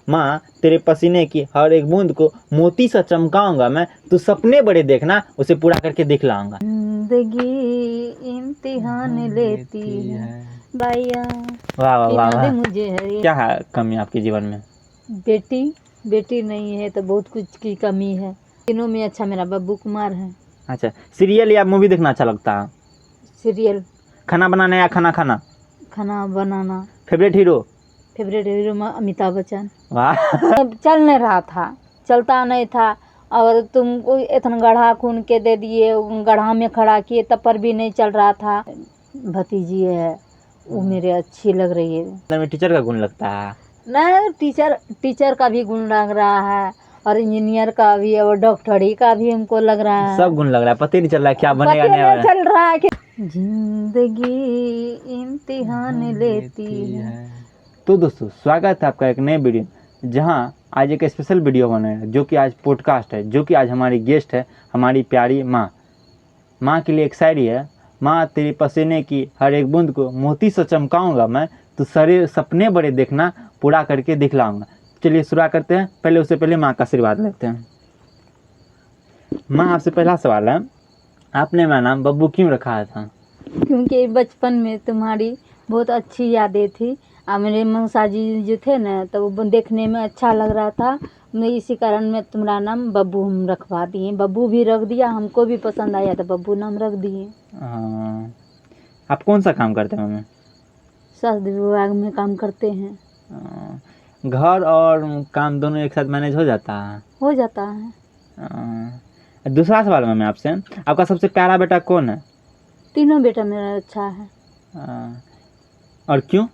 माँ तेरे पसीने की हर एक बूंद को मोती सा चमकाऊंगा मैं, तू सपने बड़े देखना, उसे पूरा करके दिखलाऊंगा। जिंदगी इम्तिहान लेती है भैया। वाह वाह वाह यादें वाह। मुझे है। क्या है कमी आपके जीवन में? बेटी नहीं है तो बहुत कुछ की कमी है। तीनों में अच्छा मेरा बब्बू कुमार है। अच्छा, सीरियल या मूवी देखना अच्छा लगता है? सीरियल। खाना बनाना या खाना खाना? खाना बनाना। Favourite hero? Favourite hero Amitabh Bachchan. वाह। अब चल नहीं रहा था, चलता नहीं था, और तुमको इतना गढ़ा खून के दे दिए, गढ़ा में खड़ा किए तब पर भी नहीं चल रहा था। भतीजी है वो मेरे अच्छी लग रही है। अंदर में टीचर का गुण लगता है? नहीं, टीचर का भी गुण लग रहा है, और इंजीनियर का भी, और डॉक्टरी का भी हमको लग रहा है। सब गुण लग रहा है, पता ही नहीं चल रहा है क्या बनेगा पता नहीं नहीं बनेगा। चल रहा है कि जिंदगी इम्तिहान लेती है। तो दोस्तों, स्वागत है आपका एक नए वीडियो, जहां आज एक स्पेशल वीडियो बना है, जो कि आज पॉडकास्ट है, जो कि आज हमारी गेस्ट है हमारी प्यारी माँ। माँ के लिए एक शायरी है। माँ तेरे पसीने की हर एक बूंद को मोती से चमकाऊंगा मैं, तो सारे सपने बड़े देखना, पूरा करके दिखलाऊंगा। चलिए शुरुआत करते हैं। पहले उससे पहले माँ का आशीर्वाद लेते हैं। माँ, आपसे पहला सवाल है, आपने मेरा नाम बब्बू क्यों रखा था? क्योंकि बचपन में तुम्हारी बहुत अच्छी यादें थी, और मेरे मौसा जी जो थे ना, तो वो देखने में अच्छा लग रहा था। मैं इसी कारण मैं तुम्हारा नाम बब्बू हम रखवा दिए। बब्बू भी रख दिया, हमको भी पसंद आया तो बब्बू नाम रख दिए। हाँ। आप कौन सा काम करते हैं मम्मी? स्वास्थ्य विभाग में काम करते हैं। घर और काम दोनों एक साथ मैनेज हो जाता है? हो जाता है। दूसरा सवाल मम्मी आपसे, आपका सबसे प्यारा बेटा कौन है? तीनों बेटा मेरा अच्छा है। और क्यों?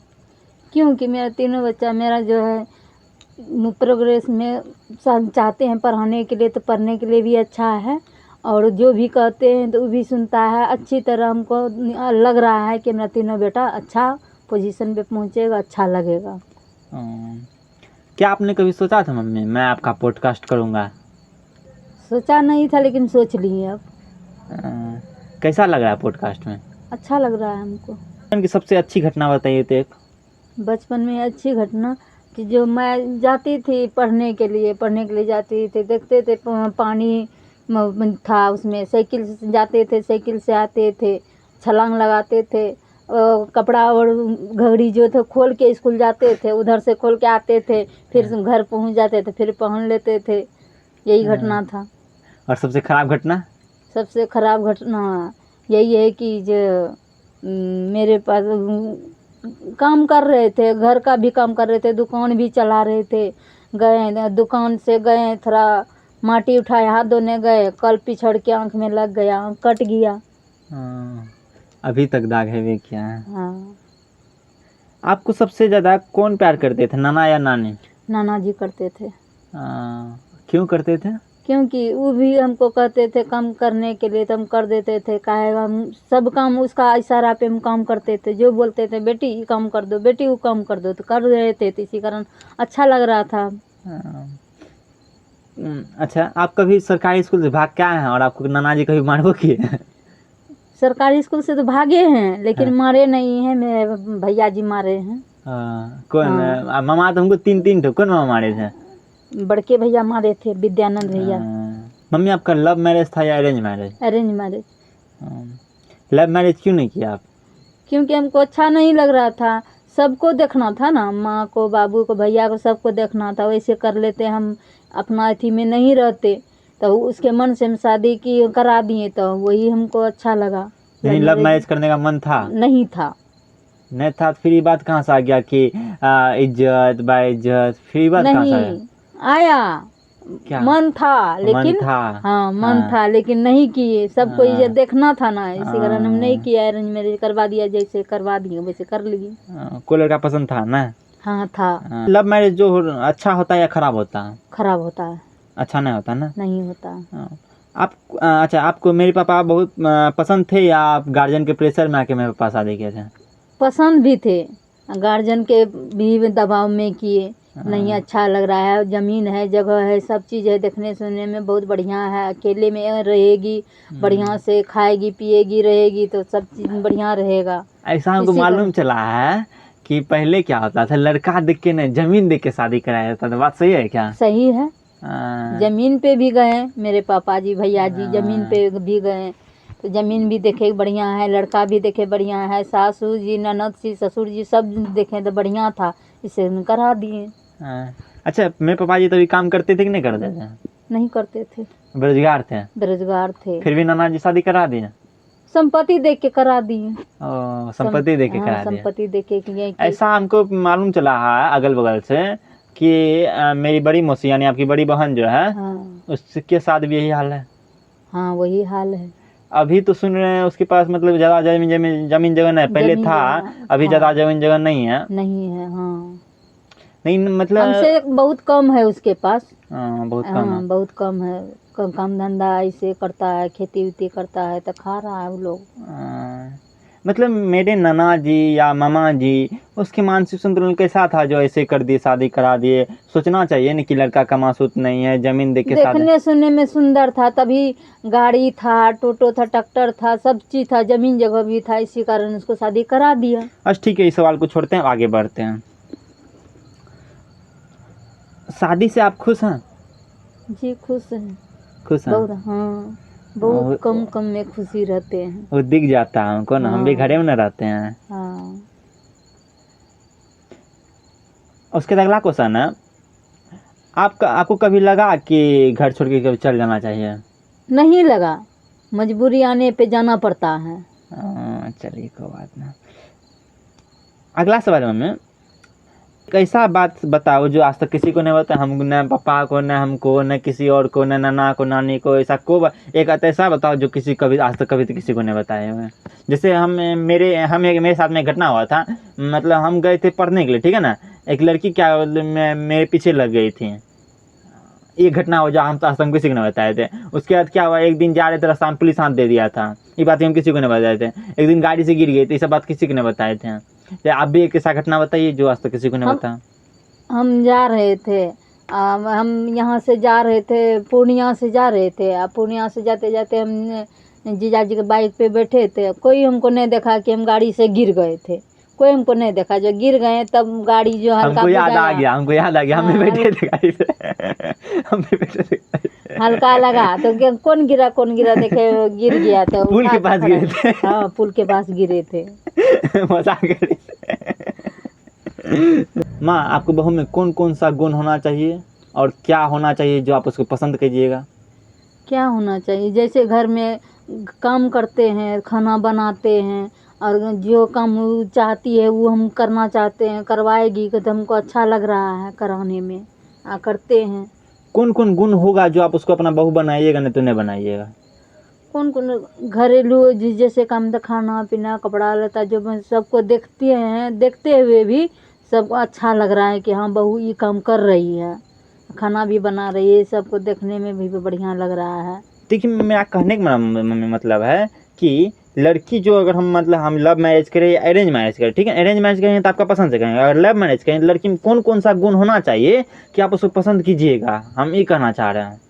क्योंकि मेरा तीनों बच्चा मेरा जो है प्रोग्रेस में चाहते हैं पढ़ाने के लिए, तो पढ़ने के लिए भी अच्छा है, और जो भी कहते हैं तो वो भी सुनता है अच्छी तरह। हमको लग रहा है कि मेरा तीनों बेटा अच्छा पोजीशन पे पहुंचेगा, अच्छा लगेगा। क्या आपने कभी सोचा था मम्मी मैं आपका पॉडकास्ट करूँगा? सोचा नहीं था, लेकिन सोच लिए अब। कैसा लग रहा है पॉडकास्ट में? अच्छा लग रहा है हमको। बचपन की सबसे अच्छी घटना बताइए तो एक। बचपन में अच्छी घटना कि जो मैं जाती थी पढ़ने के लिए जाती थी, देखते थे पानी था उसमें, साइकिल से जाते थे, साइकिल से आते थे, छलांग लगाते थे, कपड़ा और घड़ी जो थे खोल के स्कूल जाते थे, उधर से खोल के आते थे, फिर घर पहुंच जाते थे, फिर पहन लेते थे। यही घटना था। और सबसे खराब घटना? सबसे खराब घटना यही है कि जो मेरे पास काम कर रहे थे, घर का भी काम कर रहे थे, दुकान भी चला रहे थे, गए दुकान से गए, थोड़ा माटी उठाए, हाथ धोने गए, कल पिछड़ के आँख में लग गया, आँख कट गया। अभी तक दाग है वे क्या है? हाँ। आपको सबसे ज़्यादा कौन प्यार करते थे, नाना या नानी? नाना जी करते थे। क्यों करते थे? क्योंकि वो भी हमको कहते थे काम करने के लिए, तो हम कर देते थे। काहे हम सब काम उसका इशारा पे हम काम करते थे। जो बोलते थे बेटी ये काम कर दो, बेटी वो काम कर दो, तो कर रहे थे, तो इसी कारण अच्छा लग रहा था। अच्छा, आप कभी सरकारी स्कूल से भाग के आए हैं और आपको नाना जी कभी मारबो किए? सरकारी स्कूल से तो भागे हैं, लेकिन मारे नहीं हैं। मेरे भैया जी मारे हैं। कौन? मामा तो हमको तीन तीन ठो, कौन मामा मारे थे? बड़के भैया मारे थे, विद्यानंद भैया। मम्मी, आपका लव मैरिज था या arrange marriage? Arrange marriage. Love marriage क्यों नहीं किया आप? क्योंकि हमको अच्छा नहीं लग रहा था। सबको देखना था ना, माँ को, बाबू को, भैया को, सबको देखना था। वैसे कर लेते हम, अपना अथी में नहीं रहते, तो उसके मन से हम शादी की करा दिए, तो वही हमको अच्छा लगा। नहीं, लव मैरिज करने का मन था? नहीं था। नहीं था तो फिर ये बात कहाँ से आ गया कि इज्जत बाइज्जत, फिर ये बात कहाँ से आया? क्या मन था, लेकिन मन था? हाँ मन था, लेकिन नहीं किए। सबको इज्जत देखना था ना, इसी कारण हम नहीं किया। अरेंज मैरिज करवा दिया, जैसे करवा दिए वैसे कर लिए। कोई लड़का पसंद था ना? हाँ था। लव मैरिज जो अच्छा होता है या खराब होता है? खराब होता है। अच्छा नहीं होता ना? नहीं होता। आप अच्छा, आपको मेरे पापा बहुत पसंद थे या आप गार्जियन के प्रेशर में आके मेरे पापा शादी किए थे? पसंद भी थे, गार्जियन के भी दबाव में किए। नहीं अच्छा लग रहा है, ज़मीन है, जगह है, सब चीज़ है, देखने सुनने में बहुत बढ़िया है, अकेले में रहेगी, बढ़िया से खाएगी पिएगी रहेगी, तो सब चीज़ बढ़िया रहेगा। ऐसा हमको मालूम चला है कि पहले क्या होता था, लड़का देख के नहीं जमीन देख के शादी कराया जाता था, बात सही है क्या? सही है। हाँ। जमीन पे भी गए मेरे पापा जी भैया जी, जमीन हाँ। पे भी गए तो जमीन भी देखे बढ़िया है, लड़का भी देखे बढ़िया है, सासू जी ननद जी ससुर जी सब देखे तो बढ़िया था, इसे करा दिए। हाँ। अच्छा, मेरे पापा जी तभी काम करते थे कि नहीं करते थे? नहीं करते थे, बेरोजगार थे, बेरोजगार थे। फिर भी नाना जी शादी करा दिए? संपत्ति देख के करा दिए। ओ, संपत्ति देके हाँ, करा दिए। संपत्ति देख के किए कि ऐसा हमको मालूम चला है अगल बगल से कि मेरी बड़ी मौसी यानी आपकी बड़ी बहन जो है, हाँ उसके साथ भी यही हाल है। हाँ वही हाल है। अभी तो सुन रहे हैं उसके पास मतलब ज्यादा जमीन जगह नहीं, पहले जमीन था, जगह अभी था। ज्यादा जमीन जगह नहीं है। नहीं है, हाँ। नहीं मतलब हमसे बहुत कम है उसके पास। बहुत कम है। हाँ बहुत कम है। काम धंधा ऐसे करता है, खेती वेती करता है तो खा रहा है वो लोग। मतलब मेरे नाना जी या मामा जी, उसके मानसिक संतुलन कैसा था जो ऐसे कर दिए, शादी करा दिए? सोचना चाहिए ना कि लड़का कमासुत नहीं है, जमीन देख के शादी। देखने सुनने में सुंदर था, तभी गाड़ी था, टोटो था, ट्रैक्टर था, सब चीज था, जमीन जगह भी था, इसी कारण उसको शादी करा दिया। अच्छा ठीक है, इस सवाल को छोड़ते हैं, आगे बढ़ते हैं। शादी से आप खुश हैं? जी खुश हैं। खुश हैं? बहुत, हाँ बहुत कम में खुशी रहते हैं। वो दिख जाता है हमको ना, हम भी हाँ। घरे में न रहते हैं। हाँ। उसके बाद अगला क्वेश्चन है, आपको कभी लगा कि घर छोड़ के कभी चल जाना चाहिए? नहीं लगा, मजबूरी आने पे जाना पड़ता है। चलिए कोई बात नहीं। अगला सवाल में एक ऐसा बात बताओ जो आज तक किसी को नहीं बताया, हम न पापा को, न हमको, न किसी और को, न नाना को, नानी को, ऐसा को एक ऐसा बताओ जो किसी कभी आज तक कभी तो किसी को नहीं बताए हुए। जैसे मेरे साथ में एक घटना हुआ था, मतलब हम गए थे पढ़ने के लिए, ठीक है ना, एक लड़की क्या मेरे पीछे लग गई थी। ये घटना हो जो हम तो आज तक किसी को नहीं बताए थे। उसके बाद क्या हुआ, एक दिन जा रहे थे रास्ता में पुलिस हाथ दे दिया था, ये बात हम किसी को नहीं बताए थे। एक दिन गाड़ी से गिर गई थी, ये सब बात किसी को नहीं बताए थे। तो आप भी एक ऐसा घटना बताइए जो आज तक किसी को नहीं बताया। हम जा रहे थे, हम यहाँ से जा रहे थे, पूर्णिया से जा रहे थे। पूर्णिया से जाते जाते हम जीजाजी के बाइक पे बैठे थे, कोई हमको नहीं देखा कि हम गाड़ी से गिर गए थे, कोई हमको नहीं देखा। जो गिर गए तब गाड़ी जो हल्का हमको याद आ गया हम भी बैठे थे गाड़ी पे हम भी बैठे थे। हल्का लगा तो कौन गिरा देखे गिर गया तो पुल के पास गिरे थे। हाँ पुल के पास गिरे थे। मजाक कर रही थी। माँ, आपको बहू में कौन कौन सा गुण होना चाहिए और क्या होना चाहिए जो आप उसको पसंद कीजिएगा? क्या होना चाहिए, जैसे घर में काम करते हैं, खाना बनाते हैं, और जो काम वो चाहती है वो हम करना चाहते हैं, करवाएगी तो हमको अच्छा लग रहा है कराने में, करते हैं। कौन कौन गुण होगा जो आप उसको अपना बहू बनाइएगा, नहीं तो नहीं बनाइएगा? कौन कौन घरेलू जैसे काम, तो खाना पीना कपड़ा लता जो सबको देखते हैं, देखते हुए भी सबको अच्छा लग रहा है कि हाँ बहू ये काम कर रही है, खाना भी बना रही है, सबको देखने में भी बढ़िया लग रहा है। देखिए, मेरा कहने का मतलब है कि लड़की जो अगर हम लव मैरिज करें या अरेंज मैरिज करें, ठीक है, अरेंज मैरिज करेंगे तो आपका पसंद से करेंगे, अगर लव मैरिज करें लड़की में कौन कौन सा गुण होना चाहिए कि आप उसको पसंद कीजिएगा, हम ये कहना चाह रहे हैं।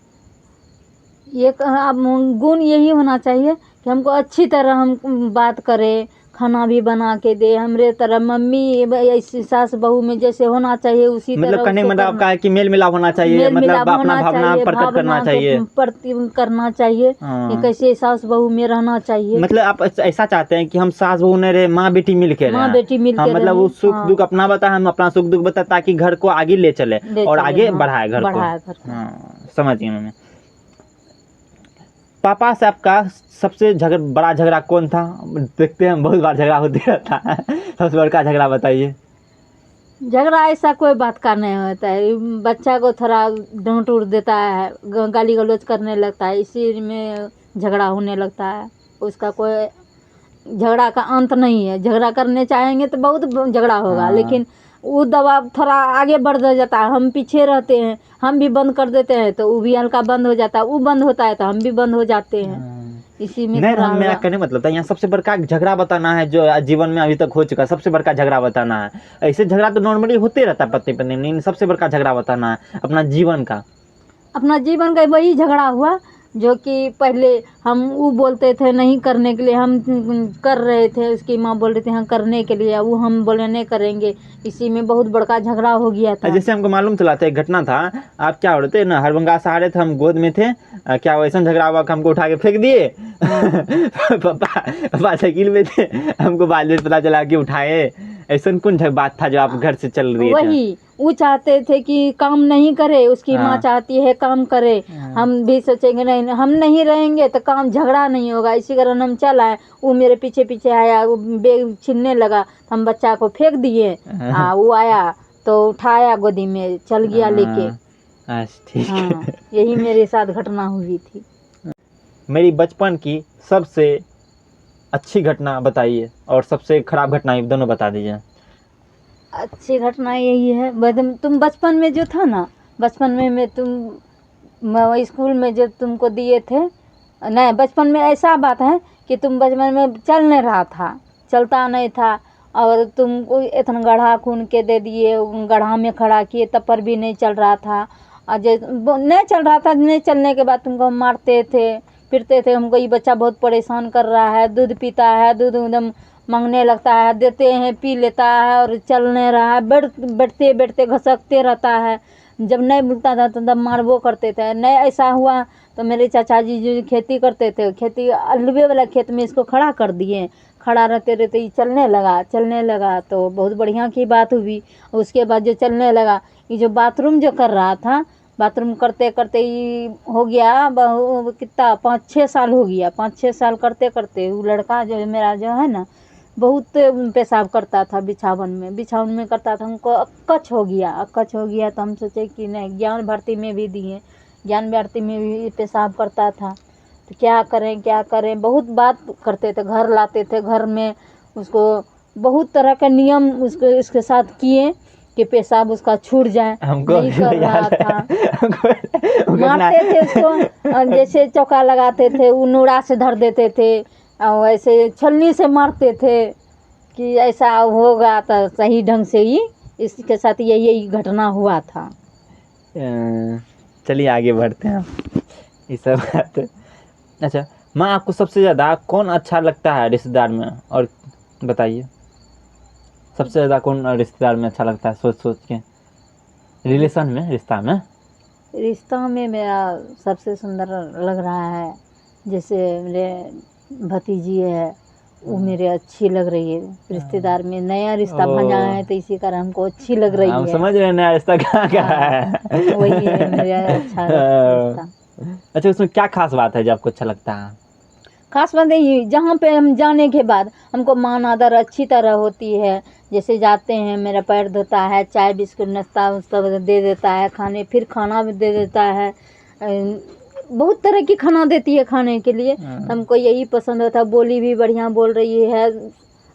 ये अब गुण यही होना चाहिए कि हमको अच्छी तरह हम बात करें, खाना भी बना के दे, हमरे तरह मम्मी ऐसी सास बहू में जैसे होना चाहिए उसी तरह मतलब कहने उसको मतलब आपका है कि मेल मिलाप होना चाहिए, मेल मतलब मिलाप अपना होना भावना चाहिए, प्रकट करना चाहिए, करना चाहिए कि कैसे सास बहू में रहना चाहिए। मतलब आप ऐसा चाहते हैं कि हम सास बहू नहीं रहे, माँ बेटी मिल के माँ बेटी मिल हाँ, के मतलब वो सुख हाँ। दुख अपना बताए, हम अपना सुख दुख बताए, ताकि घर को आगे ले चले और आगे हाँ, बढ़ाए घर को। घर को। हाँ, समझ गया मैंने। पापा से आपका सबसे बड़ा झगड़ा कौन था? देखते हैं बहुत बार झगड़ा होते रहता है, सबसे बड़का झगड़ा बताइए। झगड़ा ऐसा कोई बात का नहीं होता है, बच्चा को थोड़ा डांट उड़ देता है, गाली गलौज करने लगता है, इसी में झगड़ा होने लगता है। उसका कोई झगड़ा का अंत नहीं है, झगड़ा करने चाहेंगे तो बहुत झगड़ा होगा, लेकिन वो दबाव थोड़ा आगे बढ़ जाता है, हम पीछे रहते हैं, हम भी बंद कर देते हैं तो वो भी हल्का बंद हो जाता है, वो बंद होता है तो हम भी बंद हो जाते हैं, इसी में नहीं, मेरा कहने मतलब था यहाँ सबसे बड़का झगड़ा बताना है जो जीवन में अभी तक हो चुका, सबसे बड़का झगड़ा बताना है। ऐसे झगड़ा तो नॉर्मली होते रहता है पति पत्नी में, सबसे बड़का झगड़ा बताना है अपना जीवन का। अपना जीवन का वही झगड़ा हुआ जो कि पहले हम वो बोलते थे नहीं करने के लिए, हम कर रहे थे, उसकी माँ बोल रही थी हाँ करने के लिए, वो हम बोले नहीं करेंगे। इसी में बहुत बड़का झगड़ा हो गया था। जैसे हमको मालूम चला था एक घटना था, आप क्या हो रहे थे ना, हरभंगा से आ रहे थे, हम गोद में थे, क्या वैसा झगड़ा हुआ कि हमको उठा के फेंक दिए। पापा साइकिल में थे, हमको बाद में पता चला कि उठाए। ऐसा कौन बात था जो आप घर से चल रही थे? वही वो चाहते थे कि काम नहीं करे, उसकी माँ हाँ। चाहती है काम करे। हम भी सोचेंगे नहीं हम नहीं रहेंगे तो काम झगड़ा नहीं होगा, इसी कारण हम चल आए। वो मेरे पीछे पीछे आया, वो बैग छीनने लगा, हम बच्चा को फेंक दिए। वो आया तो उठाया गोदी में चल गया लेके। ठीक है। हाँ, यही मेरे साथ घटना हुई थी। मेरी बचपन की सबसे अच्छी घटना बताइए और सबसे खराब घटना, दोनों बता दीजिए। अच्छी घटना यही है, तुम बचपन में जो था ना, बचपन में मैं स्कूल में जो तुमको दिए थे, नहीं बचपन में ऐसा बात है कि तुम बचपन में चल नहीं रहा था, चलता नहीं था, और तुमको इतना गड्ढा खून के दे दिए, गड्ढा में खड़ा किए, तब पर भी नहीं चल रहा था। और नहीं चल रहा था, नहीं चलने के बाद तुमको मारते थे, फिरते थे, हमको ये बच्चा बहुत परेशान कर रहा है, दूध पीता है, दूध एकदम मांगने लगता है, देते हैं पी लेता है और चल नहीं रहा है, बैठते बैठते घसकते रहता है। जब नहीं मिलता था तो तब मारबो करते थे। नहीं ऐसा हुआ तो मेरे चाचा जी जो खेती करते थे, खेती अलवे वाला खेत में इसको खड़ा कर दिए, खड़ा रहते रहते ये चलने लगा तो बहुत बढ़िया की बात हुई। उसके बाद जो चलने लगा, ये जो बाथरूम जो कर रहा था, बाथरूम करते करते ही हो गया कितना 5-6 साल हो गया, 5-6 साल करते करते वो लड़का जो मेरा जो है ना, बहुत पेशाब करता था बिछावन में करता था, हमको अक्कच हो गया तो हम सोचे कि नहीं, ज्ञान भारती में भी दिए, ज्ञान भारती में भी पेशाब करता था, तो क्या करें, बहुत बात करते थे, घर लाते थे, घर में उसको बहुत तरह का नियम इसके साथ किए कि पेशाब उसका छूट जाए, हमको नहीं कर रहा था। मारते थे उसको, जैसे चौका लगाते थे, वो नूड़ा से धर देते थे, और ऐसे छलनी से मारते थे कि ऐसा होगा तो सही ढंग से ही इसके साथ यही घटना हुआ था। चलिए आगे बढ़ते हैं ये सब बात। अच्छा, माँ आपको सबसे ज़्यादा कौन अच्छा लगता है रिश्तेदार में, और बताइए सबसे ज़्यादा कौन रिश्तेदार में अच्छा लगता है, सोच के, रिलेशन में, रिश्ता में मेरा सबसे सुंदर लग रहा है, जैसे मेरे भतीजी है, वो मेरे अच्छी लग रही है। रिश्तेदार में नया रिश्ता बना है तो इसी कारण हमको अच्छी लग रही हम है। समझ रहे हैं नया रिश्ता कहाँ का है। वही है मेरा अच्छा रिश्ता। अच्छा, उसमें क्या खास बात है जो आपको अच्छा लगता है? खास बात यही, जहाँ पे हम जाने के बाद हमको मान आदर अच्छी तरह होती है। जैसे जाते हैं, मेरा पैर धोता है, चाय बिस्कुट नाश्ता उसका दे देता है, फिर खाना भी दे देता है, बहुत तरह की खाना देती है खाने के लिए। हमको यही पसंद होता है, बोली भी बढ़िया बोल रही है,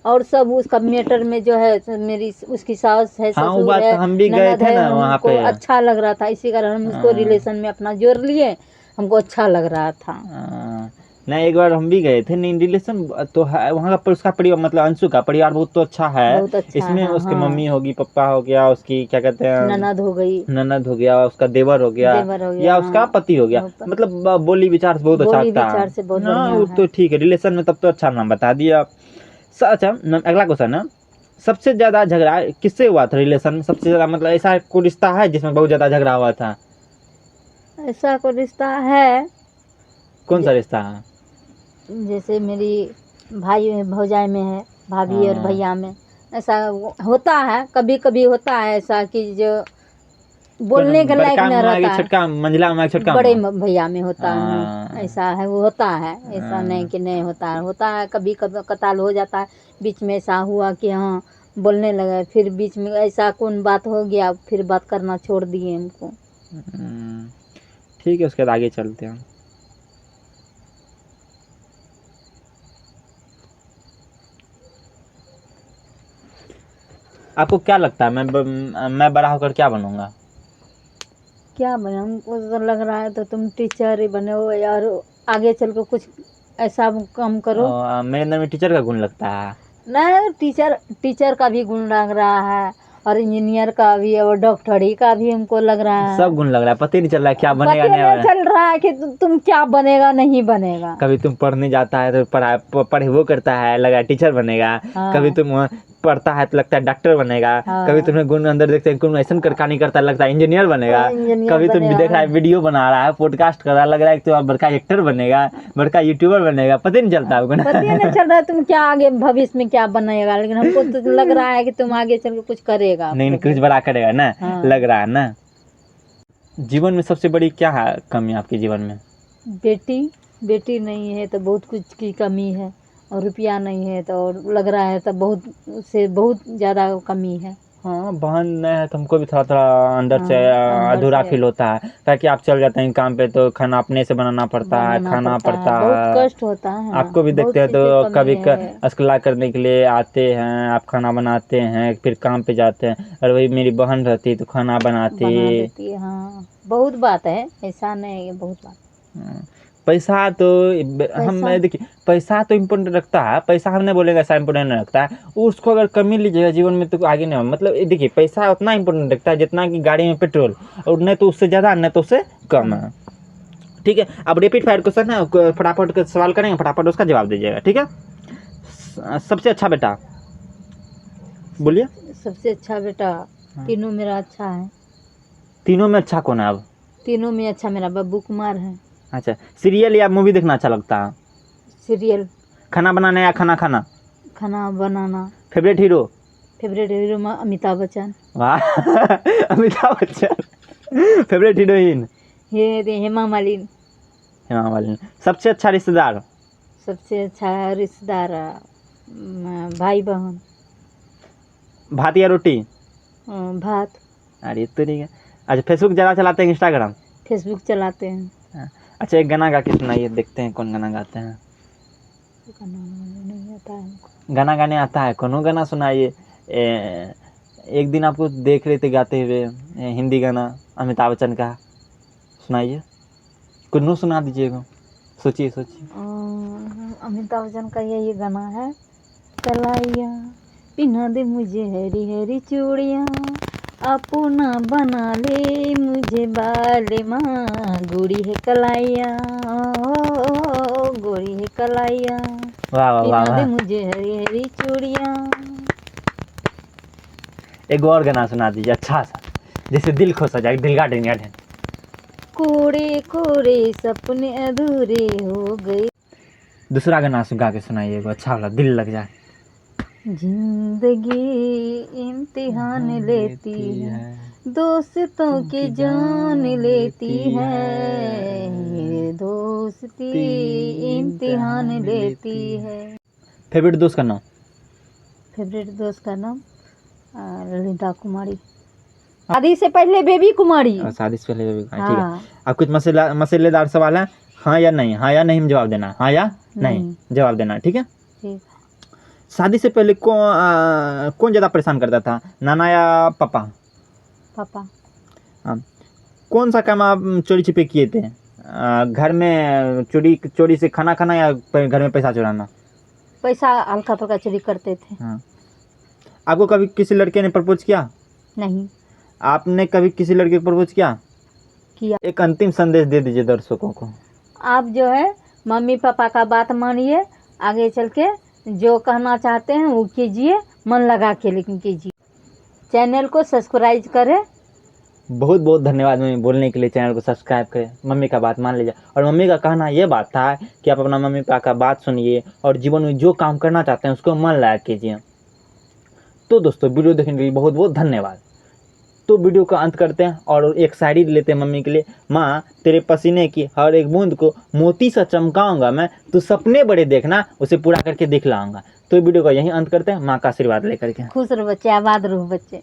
और सब उसका मैटर में जो है, मेरी उसकी सास है, हाँ, वो ससुर बात है, हम भी गए ननद थे है, ना वहाँ हमको पे। अच्छा लग रहा था, इसी कारण हम उसको रिलेशन में अपना जोड़ लिए, हमको अच्छा लग रहा था। नहीं, एक बार हम भी गए थे, नहीं रिलेशन तो है वहाँ का, उसका परिवार मतलब अंशु का परिवार बहुत तो अच्छा है। बहुत अच्छा इसमें है, उसके हाँ। मम्मी होगी, पापा हो गया, उसकी क्या कहते हैं, ननद हो गई, ननद हो गया, उसका देवर हो गया, या उसका हाँ। पति हो गया, मतलब बोली विचार से बहुत अच्छा बोली लगता है। विचार से बहुत हाँ, बढ़िया वो है। तो ठीक है, रिलेशन में तब तो अच्छा नाम बता दिया। अच्छा, अगला क्वेश्चन है, सबसे ज्यादा झगड़ा किससे हुआ था रिलेशन में? सबसे ज्यादा मतलब ऐसा कोई रिश्ता है जिसमें बहुत ज्यादा झगड़ा हुआ था? ऐसा कोई रिश्ता है, कौन सा रिश्ता है? जैसे मेरी भाई भौजाई में है, भाभी और हाँ। भैया में ऐसा होता है, कभी कभी होता है ऐसा कि जो बोलने के लायक बड़का न मामा के रहता है। छोटका, मंझला मामा के छोटका बड़े मामा? भैया में होता है, हाँ। ऐसा है, वो होता है, ऐसा हाँ। नहीं कि नहीं होता है, कभी कभी कताल हो जाता है। बीच में ऐसा हुआ कि हाँ बोलने लगे, फिर बीच में ऐसा कौन बात हो गया, फिर बात करना छोड़ दिए हमको। ठीक है, उसके बाद आगे चलते हैं। आपको क्या लगता है मैं बड़ा होकर क्या बनूंगा? क्या बने, हमको तो लग रहा है तो तुम टीचर ही बने हो, यार आगे चल कर कुछ ऐसा काम करो। मेरे अंदर में टीचर का गुण लगता है। नहीं, टीचर का भी गुण लग रहा है, और इंजीनियर का भी और डॉक्टरी का भी हमको लग रहा है। सब गुण लग रहा है, पता ही नहीं चल रहा है क्या बनेगा पता नहीं नहीं बनेगा। चल रहा है कि तुम क्या बनेगा नहीं बनेगा। कभी तुम पढ़ने जाता है तो पढ़े वो करता है लगा है टीचर बनेगा। हाँ। कभी तुम पढ़ता है तो लगता है डॉक्टर बनेगा। हाँ। कभी तुम्हें गुण अंदर देखते हैं, गुण ऐसा करका नहीं करता, लगता है इंजीनियर बनेगा। इंजीनियर कभी तुम बनेगा। देख रहा है वीडियो बना रहा है, पॉडकास्ट कर रहा है, लग रहा है कि तुम बड़का एक्टर बनेगा, बड़का यूट्यूबर बनेगा, पता ही नहीं चलता है पता ही नहीं चल रहा है तुम क्या आगे भविष्य में क्या बनेगा, लेकिन हमको तो लग रहा है कि तुम आगे चल के कुछ करेगा। नहीं कुछ बड़ा करेगा ना। हाँ। लग रहा है ना। जीवन में सबसे बड़ी क्या है कमी आपके जीवन में? बेटी नहीं है तो बहुत कुछ की कमी है, और रुपया नहीं है तो और लग रहा है तो बहुत ज़्यादा कमी है। हाँ, बहन नहीं है तो हमको भी थोड़ा थोड़ा अंदर से हाँ, अंदर अधूरा से। फील होता है, ताकि आप चल जाते हैं काम पे तो खाना अपने से बनाना पड़ता है, खाना पड़ता है। बहुत कष्ट होता है। आपको भी बहुत देखते हैं चीज़ें तो कमी कभी है। अस्कुला करने के लिए आते हैं, आप खाना बनाते हैं, फिर काम पे जाते हैं, और वही मेरी बहन रहती तो खाना बना बनाती। देती है। हाँ, बहुत बात है, ऐसा नहीं है, ये बहुत बात। पैसा तो हम पैसा देखिए, पैसा तो इम्पोर्टेंट रखता है, पैसा हम नहीं बोलेंगे ऐसा इम्पोर्टेंट नहीं रखता है। उसको अगर कमी लीजिएगा जीवन में तो आगे नहीं होगा। मतलब ये देखिए, पैसा उतना इम्पोर्टेंट रखता है जितना कि गाड़ी में पेट्रोल, और नहीं तो उससे ज़्यादा नहीं तो उससे कम है। ठीक है, अब रैपिड फायर क्वेश्चन है, फटाफट का सवाल करेंगे, फटाफट उसका जवाब दीजिएगा। ठीक है, सबसे अच्छा बेटा बोलिए। सबसे अच्छा बेटा तीनों मेरा अच्छा है। तीनों में अच्छा कौन है? अब तीनों में अच्छा मेरा बब्बू कुमार है। अच्छा, सीरियल या मूवी देखना अच्छा लगता है? सीरियल। खाना बनाना या खाना खाना? खाना बनाना। Favourite hero? फेवरेट हीरो में अमिताभ बच्चन। वाह अमिताभ बच्चन। Favourite heroine? हेमा मालिनी। हेमा मालिनी। सबसे अच्छा रिश्तेदार? सबसे अच्छा रिश्तेदार भाई बहन। भात या रोटी? भात। अरे तो नहीं है। अच्छा, फेसबुक ज़्यादा चलाते हैं इंस्टाग्राम? फेसबुक चलाते हैं। अच्छा, एक गाना गा के सुनाइए, देखते हैं कौन गाना गाते हैं। नहीं आता है हमको। गाना गाने आता है? कोनो गाना सुनाइए। एक दिन आपको देख रहे थे गाते हुए हिंदी गाना अमिताभ बच्चन का, सुनाइए, कुछ सुना दीजिएगा। सोचिए सोचिए। अमिताभ बच्चन का यही गाना है, कलाइया पिन्हा दे मुझे हरी हरी चूड़ियाँ, अपना बना ले मुझे बाले माँ, गोरी है कलाइया, गोरी है कलाइया, वाह वाह वाह पिन्हा दे वाह। मुझे हरी हरी चूड़ियाँ। एक और गाना सुना दीजिए अच्छा सा, जिससे दिल खुश हो जाए, दिल गार्डन गार्डन। कोरे कोरे सपने अधूरे हो गए। दूसरा गाना गा के सुनाइए एगो अच्छा वाला, दिल लग जाए। जिंदगी इम्तिहान लेती है, दोस्तों की जान लेती है, दोस्ती इम्तिहान लेती है। फेवरेट दोस्त का नाम? फेवरेट दोस्त का नाम ललिता कुमारी। शादी से पहले बेबी कुमारी। और शादी से पहले भी? ठीक है। हाँ। अब कुछ मसालेदार सवाल है, हाँ या नहीं, हाँ या नहीं में जवाब देना, हाँ या नहीं जवाब देना। ठीक है। ठीक। शादी से पहले कौन ज़्यादा परेशान करता था, नाना या पापा? पापा। हाँ। कौन सा काम आप चोरी छिपे किए थे? घर में चोरी से खाना खाना या घर में पैसा चुराना? पैसा हल्का फुल्का चोरी करते थे। हाँ। आपको कभी किसी लड़के ने प्रपोज किया? नहीं। आपने कभी किसी लड़के को प्रपोज किया? एक अंतिम संदेश दे दीजिए दर्शकों को। आप जो है मम्मी पापा का बात मानिए, आगे चल के जो कहना चाहते हैं वो कीजिए, मन लगा के लेकिन कीजिए। चैनल को सब्सक्राइब करें। बहुत बहुत धन्यवाद मम्मी बोलने के लिए, चैनल को सब्सक्राइब करें, मम्मी का बात मान लीजिए। और मम्मी का कहना ये बात था कि आप अपना मम्मी पापा का बात सुनिए और जीवन में जो काम करना चाहते हैं उसको मन लगा कीजिए। तो दोस्तों, वीडियो देखने के लिए बहुत बहुत धन्यवाद। तो वीडियो का अंत करते हैं और एक शायरी लेते हैं मम्मी के लिए। माँ, तेरे पसीने की हर एक बूंद को मोती सा चमकाऊंगा मैं, तू सपने बड़े देखना, उसे पूरा करके दिखलाऊंगा। तो वीडियो का यहीं अंत करते हैं, माँ का आशीर्वाद लेकर के। खुश रहो बच्चे, आबाद रहो बच्चे।